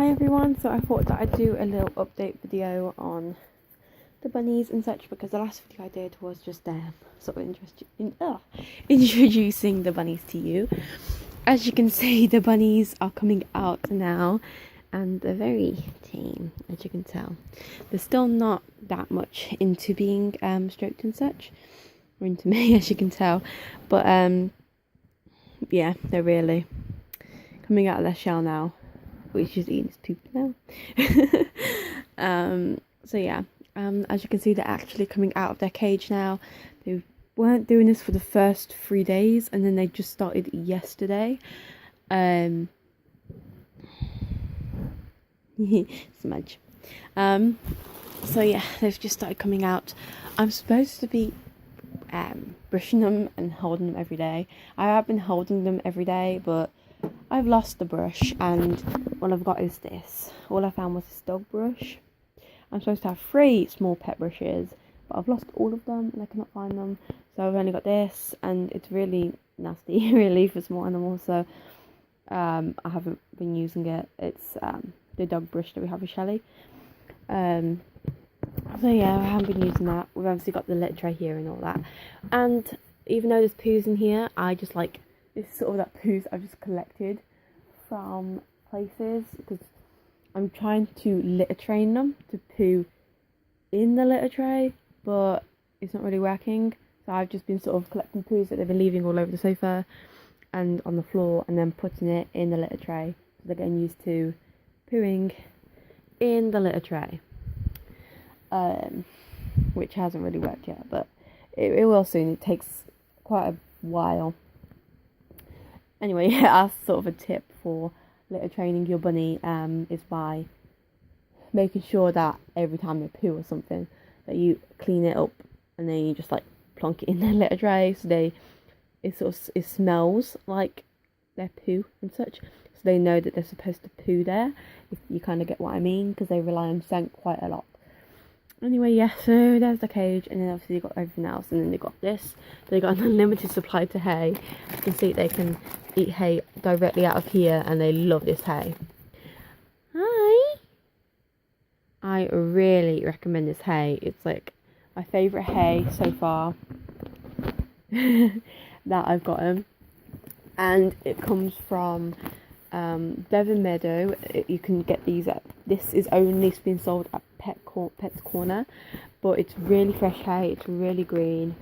Hi everyone, so I thought that I'd do a little update video on the bunnies and such, because the last video I did was just sort of introducing the bunnies to you. As you can see, the bunnies are coming out now and they're very tame, as you can tell. They're still not that much into being stroked and such, or into me, as you can tell, but yeah, they're really coming out of their shell now, which is eating his poop now. So yeah, as you can see, they're actually coming out of their cage now. They weren't doing this for the first 3 days, and then they just started yesterday. Smudge. So yeah, they've just started coming out. I'm supposed to be brushing them and holding them every day. I have been holding them every day, but I've lost the brush, and what I've got is this. All I found was this dog brush. I'm supposed to have 3 small pet brushes, but I've lost all of them and I cannot find them. So I've only got this, and it's really nasty, really, for small animals. So I haven't been using it. It's the dog brush that we have with Shelly. So yeah, I haven't been using that. We've obviously got the litter tray here and all that. And even though there's poos in here, I just like, it's sort of that poos I've just collected from places, because I'm trying to litter train them to poo in the litter tray, but it's not really working. So I've just been sort of collecting poos that they've been leaving all over the sofa and on the floor, and then putting it in the litter tray. So they're getting used to pooing in the litter tray, which hasn't really worked yet, but it will soon. It takes quite a while. Anyway, yeah, that's sort of a tip for litter training your bunny, is by making sure that every time they poo or something, that you clean it up, and then you just like plonk it in their litter tray, so it smells like their poo and such, so they know that they're supposed to poo there, if you kind of get what I mean, because they rely on scent quite a lot. Anyway, yeah, so there's the cage, and then obviously you've got everything else, and then they've got this. They got an unlimited supply to hay. You can see they can eat hay directly out of here, and they love this hay. Hi! I really recommend this hay. It's like my favourite hay so far that I've gotten. And it comes from Devon Meadow. You can get these at, this is only been sold at Pet's Corner, but it's really fresh hay. It's really green,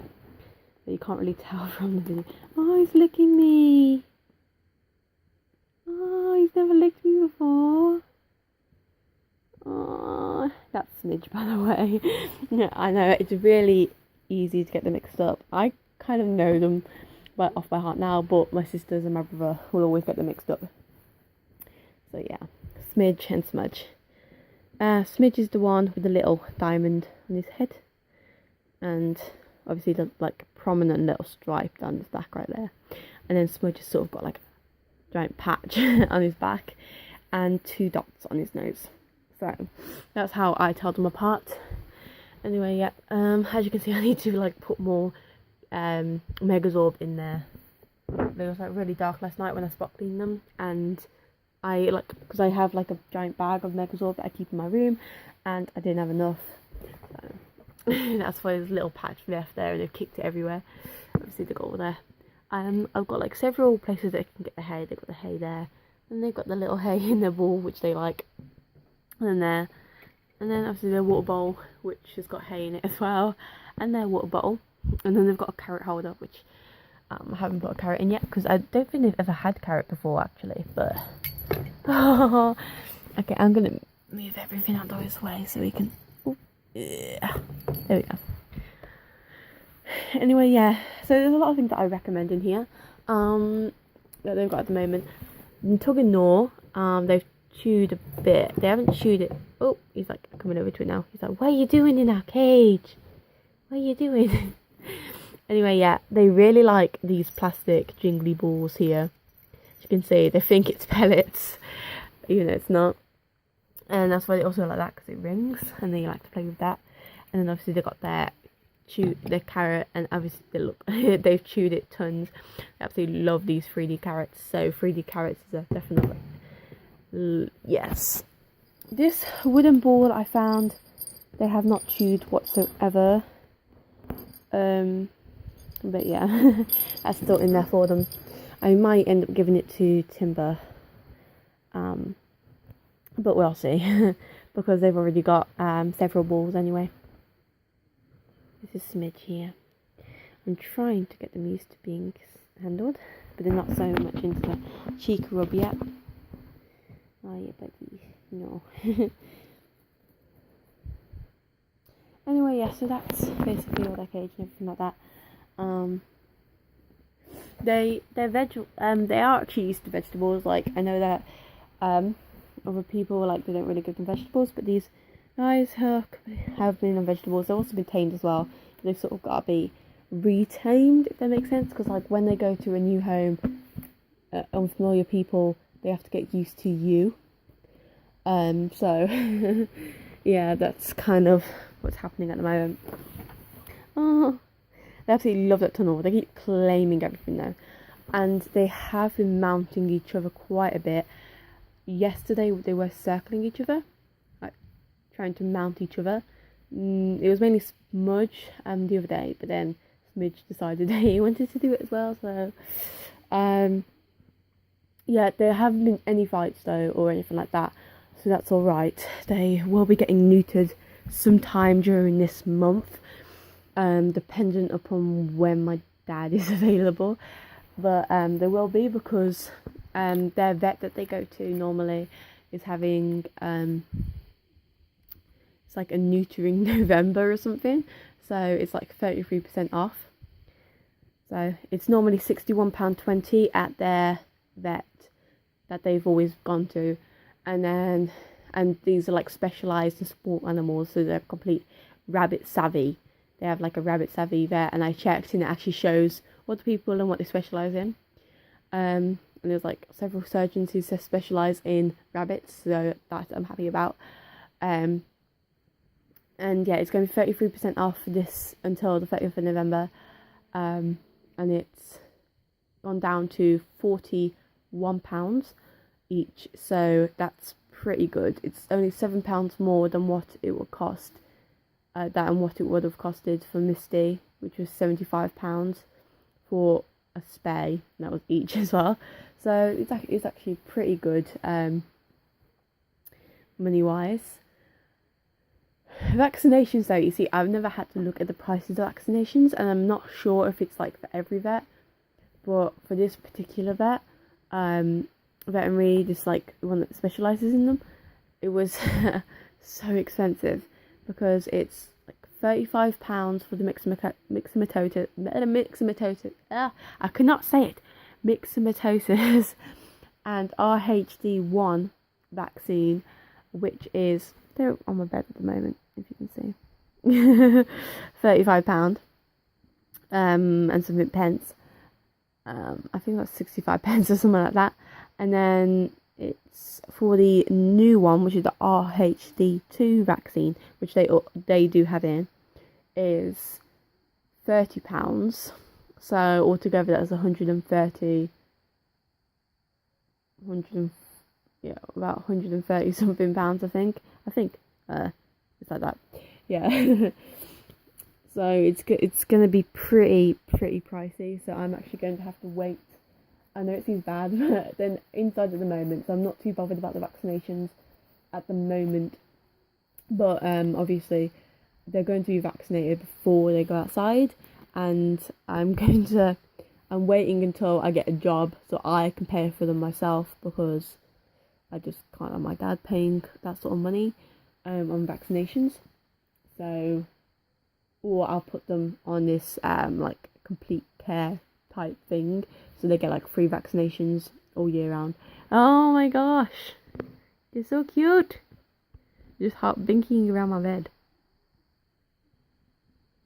but you can't really tell from the video. Oh, he's licking me. Oh, he's never licked me before. Oh, that's Smidge, by the way. Yeah, I know, it's really easy to get them mixed up. I kind of know them off by heart now, but my sisters and my brother will always get them mixed up. So yeah, Smidge and Smudge. Smidge is the one with the little diamond on his head, and obviously the like prominent little stripe down his back right there, and then Smudge has sort of got like a giant patch on his back and 2 dots on his nose. So that's how I tell them apart. Anyway, yeah, as you can see, I need to like put more Megazorb in there. It was like really dark last night when I spot cleaned them, and I like, because I have like a giant bag of Megazorb that I keep in my room, and I didn't have enough, so that's why there's a little patch left there, and they've kicked it everywhere. Obviously they got all there. I've got like several places that I can get the hay. They've got the hay there, and they've got the little hay in their bowl, which they like, and then there, and then obviously their water bowl, which has got hay in it as well, and their water bottle, and then they've got a carrot holder, which I haven't put a carrot in yet, because I don't think they've ever had carrot before actually, but okay, I'm gonna move everything out of his way so we can, yeah, there we go. Anyway, yeah, so there's a lot of things that I recommend in here that they've got at the moment. Tug and Gnaw, they've chewed a bit. They haven't chewed it. Oh, he's like coming over to it now. He's like, what are you doing in our cage? What are you doing? Anyway, yeah, they really like these plastic jingly balls here. As you can see, they think it's pellets, even though it's not. And that's why they also like that, because it rings, and they like to play with that. And then obviously they got their carrot, and obviously they look they've chewed it tons. They absolutely love these 3D carrots. So 3D carrots is a definite yes. This wooden ball I found, they have not chewed whatsoever. But yeah, that's still in there for them. I might end up giving it to Timber. But we'll see. Because they've already got several balls anyway. This is Smidge here. I'm trying to get them used to being handled, but they're not so much into the cheek rub yet. Oh yeah, buddy. No. Anyway, yeah, so that's basically all their cage and everything like that. They are actually used to vegetables. Like, I know that other people, like, they don't really give them vegetables, but these guys have been on vegetables. They've also been tamed as well. They've sort of got to be retamed, if that makes sense, because like when they go to a new home, unfamiliar people, they have to get used to you. So yeah, that's kind of what's happening at the moment. Oh, they absolutely love that tunnel. They keep claiming everything though, and they have been mounting each other quite a bit. Yesterday they were circling each other, like trying to mount each other. It was mainly Smudge the other day, but then Smidge decided he wanted to do it as well. So yeah, there haven't been any fights though or anything like that, so that's all right. They will be getting neutered sometime during this month, dependent upon when my dad is available, but they will be, because their vet that they go to normally is having it's like a neutering November or something, so it's like 33% off. So it's normally £61.20 at their vet that they've always gone to, and these are like specialised in sport animals, so they're complete rabbit savvy. They have like a rabbit savvy vet, and I checked and it actually shows what the people and what they specialise in. And there's like several surgeons who specialise in rabbits, so that I'm happy about. And yeah, it's going to be 33% off this until the 30th of November. And it's gone down to £41 each, so that's pretty good. It's only £7 more than what it would cost, what it would have costed for Misty, which was £75 for a spay, and that was each as well. So it's actually pretty good money wise. Vaccinations though, you see, I've never had to look at the prices of vaccinations, and I'm not sure if it's like for every vet, but for this particular vet, veterinary, just like the one that specialises in them, it was so expensive, because it's like £35 for the myxomatosis, I cannot say it, myxomatosis and RHD1 vaccine, which is, they're on my bed at the moment, if you can see, £35 and something pence. I think that's 65 pence or something like that. And then it's for the new one, which is the RHD2 vaccine, which they do have in, is £30. So altogether that's 130, about 130 something pounds, I think it's like that, yeah. So it's gonna be pretty pricey, so I'm actually going to have to wait. I know it seems bad, but then inside at the moment, so I'm not too bothered about the vaccinations at the moment, but obviously they're going to be vaccinated before they go outside, and I'm waiting until I get a job so I can pay for them myself, because I just can't have my dad paying that sort of money on vaccinations. So, or I'll put them on this like complete care type thing, so they get like free vaccinations all year round. Oh my gosh, you're so cute. Just binking around my bed.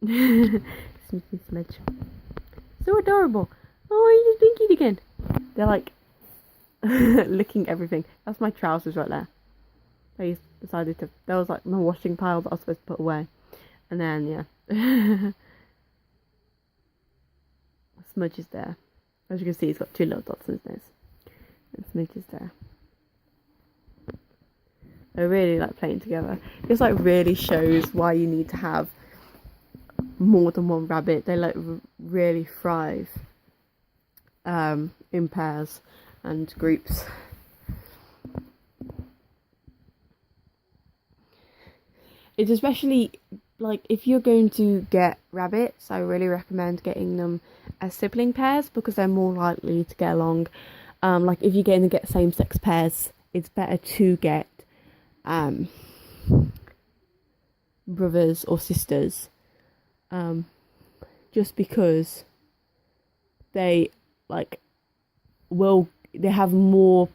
Sneaky Smidge, so adorable. Oh, you just binkied again. They're like licking everything. That's my trousers right there. I decided to, that was like my washing pile that I was supposed to put away, and then yeah. Smudge is there. As you can see, he's got 2 little dots in his nose, and Smidge is there. They really like playing together. This like really shows why you need to have more than one rabbit. They like really thrive in pairs and groups. It's especially like if you're going to get rabbits, I really recommend getting them as sibling pairs because they're more likely to get along. Like if you're going to get same-sex pairs, it's better to get brothers or sisters, just because they they have more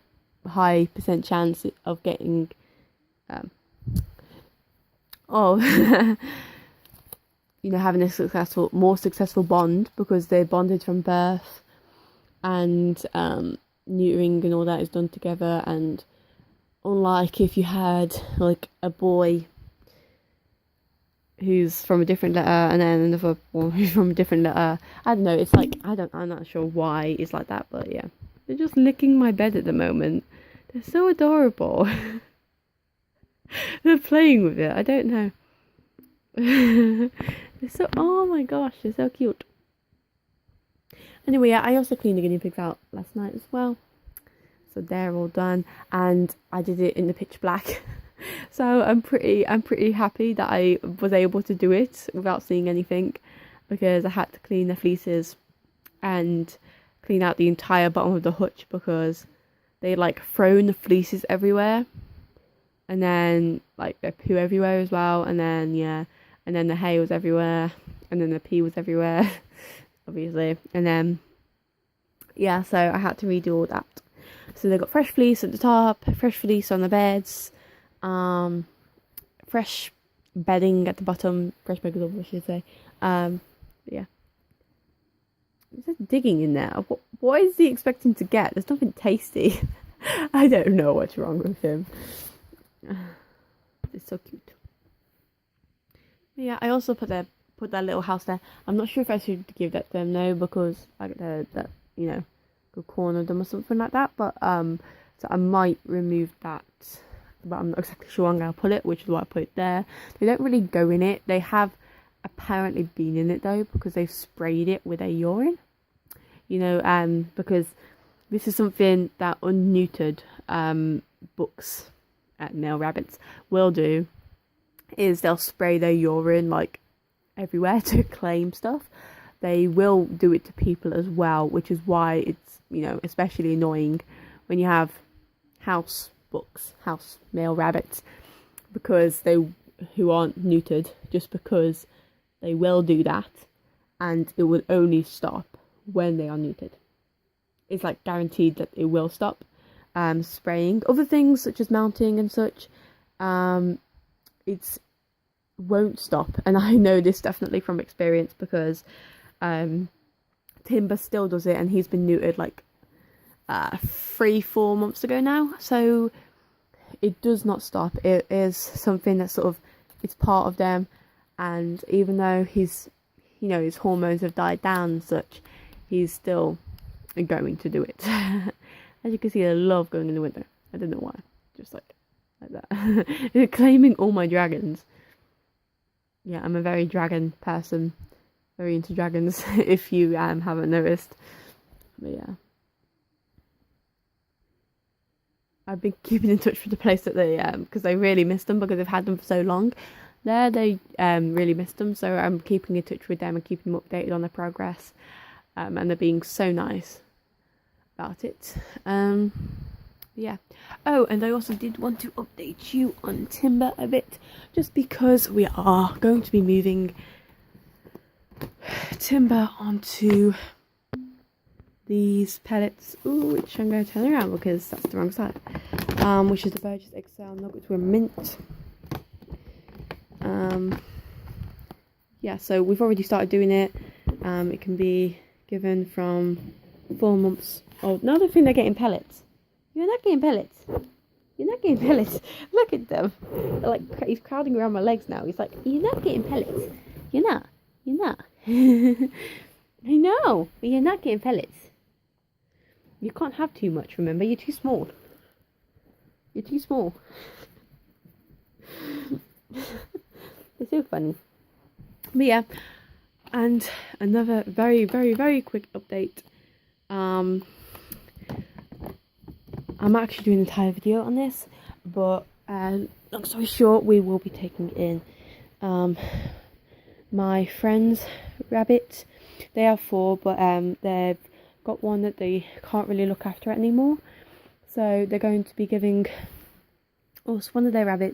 high percent chance of getting having a more successful bond because they're bonded from birth, and neutering and all that is done together. And unlike if you had like a boy who's from a different letter and then another one who's from a different letter, I don't know, it's like I'm not sure why it's like that, but yeah. They're just licking my bed at the moment. They're so adorable. They're playing with it. I don't know. They're so, oh my gosh, they're so cute. Anyway, yeah, I also cleaned the guinea pigs out last night as well. So they're all done, and I did it in the pitch black. So I'm pretty happy that I was able to do it without seeing anything, because I had to clean the fleeces and clean out the entire bottom of the hutch because they like thrown the fleeces everywhere, and then like their poo everywhere as well, and then and then the hay was everywhere, and then the pee was everywhere, obviously, and then so I had to redo all that. So they got fresh fleece at the top, fresh fleece on the beds, fresh bedding at the bottom, fresh bedding, I should say. Yeah. He's just digging in there. What is he expecting to get? There's nothing tasty. I don't know what's wrong with him. It's so cute. Yeah, I also put that little house there. I'm not sure if I should give that to them now because I get that go corner them or something like that. But so I might remove that. But I'm not exactly sure I'm gonna put it, which is why I put it there. They don't really go in it. They have apparently been in it though because they've sprayed it with their urine. Because this is something that unneutered books at male rabbits will do, is they'll spray their urine like everywhere to claim stuff. They will do it to people as well, which is why it's especially annoying when you have house male rabbits, because who aren't neutered, just because they will do that, and it will only stop when they are neutered. It's like guaranteed that it will stop spraying. Other things such as mounting and such, it won't stop, and I know this definitely from experience because Timber still does it, and he's been neutered like 3-4 months ago now, so it does not stop. It is something that sort of, it's part of them, and even though his hormones have died down and such, he's still going to do it. As you can see, I love going in the winter. I don't know why, just like that. They're claiming all my dragons. Yeah, I'm a very dragon person, very into dragons. If you haven't noticed, but yeah. I've been keeping in touch with the place that they because I really missed them because they've had them for so long. They really missed them, so I'm keeping in touch with them and keeping them updated on their progress, and they're being so nice about it. Yeah. Oh, and I also did want to update you on Timber a bit, just because we are going to be moving Timber onto these pellets, which I'm going to turn around because that's the wrong side, which is the Burgess XL nuggets with mint. So we've already started doing it. It can be given from 4 months old. No, I don't think they're getting pellets. You're not getting pellets. You're not getting pellets. Look at them. They're like, he's crowding around my legs now. He's like, you're not getting pellets. You're not. I know, but you're not getting pellets. You can't have too much, remember? You're too small. They're so funny. But yeah, and another very, very, very quick update. I'm actually doing an entire video on this, but long story short, we will be taking in my friend's rabbit. They have 4, but they've got one that they can't really look after it anymore, so they're going to be giving us one of their rabbits